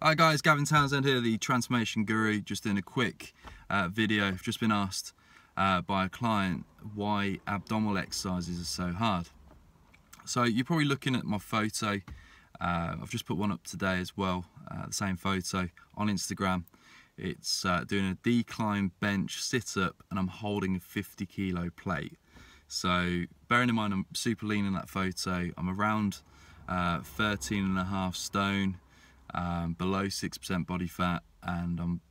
Hi guys, Gavin Townsend here, the Transformation Guru. Just doing a quick video. I've just been asked by a client why abdominal exercises are so hard. So you're probably looking at my photo. I've just put one up today as well, the same photo on Instagram. It's doing a decline bench sit-up and I'm holding a 50 kilo plate. So bearing in mind I'm super lean in that photo, I'm around 13.5 stone. Below 6% body fat, and I'm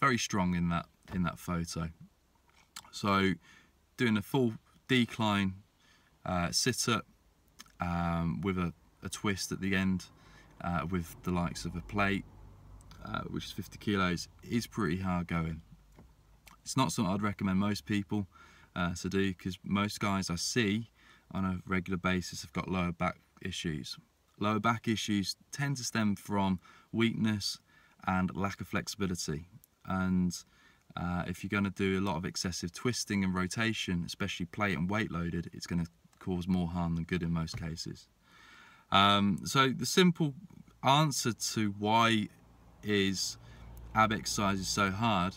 very strong in that photo. So doing a full decline sit-up with a twist at the end with the likes of a plate, which is 50 kilos, is pretty hard going. It's not something I'd recommend most people to do, because most guys I see on a regular basis have got lower back issues. Lower back issues tend to stem from weakness and lack of flexibility, and if you're going to do a lot of excessive twisting and rotation, especially plate and weight loaded, it's going to cause more harm than good in most cases. So the simple answer to why is ab exercise is so hard,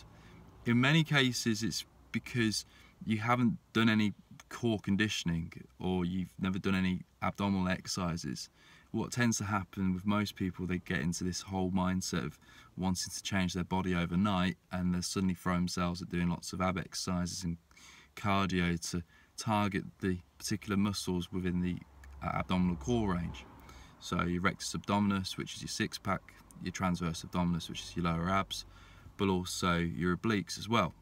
in many cases it's because you haven't done any core conditioning or you've never done any abdominal exercises. What tends to happen with most people, they get into this whole mindset of wanting to change their body overnight, and they suddenly throw themselves at doing lots of ab exercises and cardio to target the particular muscles within the abdominal core range. So your rectus abdominis, which is your six-pack, your transverse abdominis, which is your lower abs, but also your obliques as well.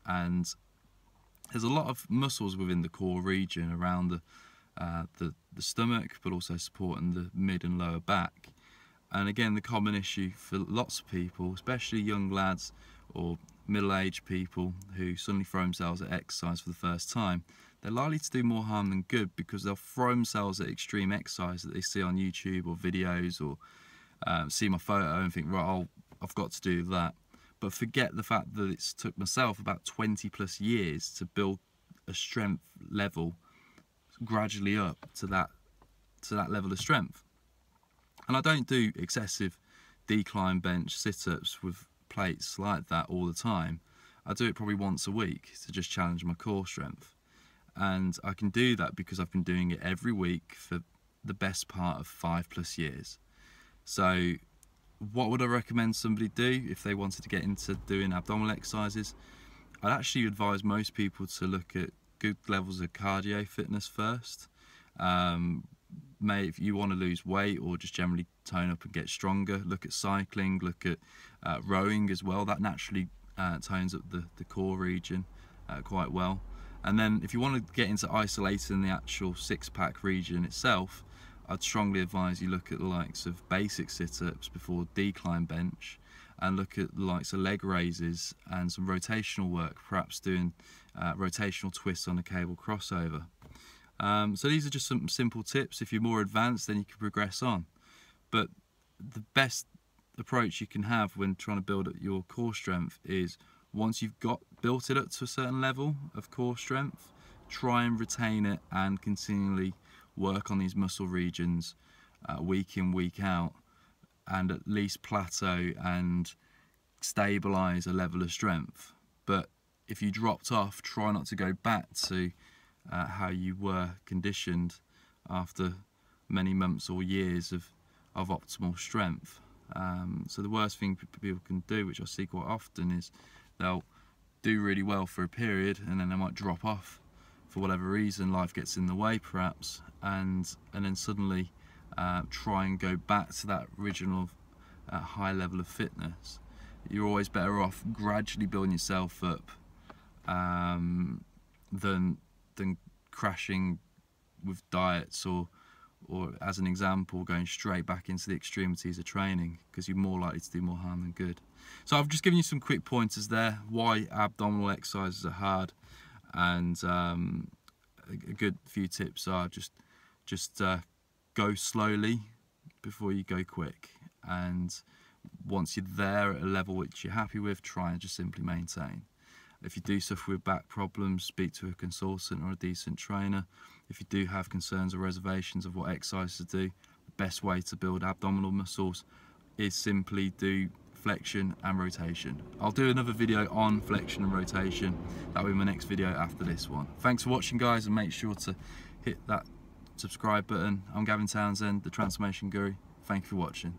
And there's a lot of muscles within the core region around the stomach, but also supporting the mid and lower back. And again, the common issue for lots of people, especially young lads or middle-aged people who suddenly throw themselves at exercise for the first time, they're likely to do more harm than good, because they'll throw themselves at extreme exercise that they see on YouTube or videos, or see my photo and think, right, I've got to do that, but forget the fact that it's took myself about 20 plus years to build a strength level gradually up to that level of strength. And I don't do excessive decline bench sit-ups with plates like that all the time. I do it probably once a week to just challenge my core strength, and I can do that because I've been doing it every week for the best part of 5+ years. So what would I recommend somebody do if they wanted to get into doing abdominal exercises? I'd actually advise most people to look at good levels of cardio fitness first. If you want to lose weight or just generally tone up and get stronger, look at cycling, look at rowing as well. That naturally tones up the core region quite well. And then if you want to get into isolating the actual six-pack region itself, I'd strongly advise you look at the likes of basic sit-ups before decline bench, and look at the likes of leg raises and some rotational work, perhaps doing rotational twists on a cable crossover. So these are just some simple tips. If you're more advanced, then you can progress on. But the best approach you can have when trying to build up your core strength is, once you've built it up to a certain level of core strength, try and retain it and continually work on these muscle regions week in, week out, and at least plateau and stabilize a level of strength. But if you dropped off, try not to go back to how you were conditioned after many months or years of optimal strength. So the worst thing people can do, which I see quite often, is they'll do really well for a period and then they might drop off for whatever reason, life gets in the way perhaps, and then suddenly try and go back to that original high level of fitness. You're always better off gradually building yourself up than crashing with diets, or as an example, going straight back into the extremities of training, because you're more likely to do more harm than good. So I've just given you some quick pointers there why abdominal exercises are hard, and a good few tips are just go slowly before you go quick, and once you're there at a level which you're happy with, try and just simply maintain. If you do suffer with back problems, speak to a consultant or a decent trainer. If you do have concerns or reservations of what exercises to do, the best way to build abdominal muscles is simply do flexion and rotation. I'll do another video on flexion and rotation. That'll be my next video after this one. Thanks for watching, guys, and make sure to hit that subscribe button. I'm Gavin Townsend, the Transformation Guru. Thank you for watching.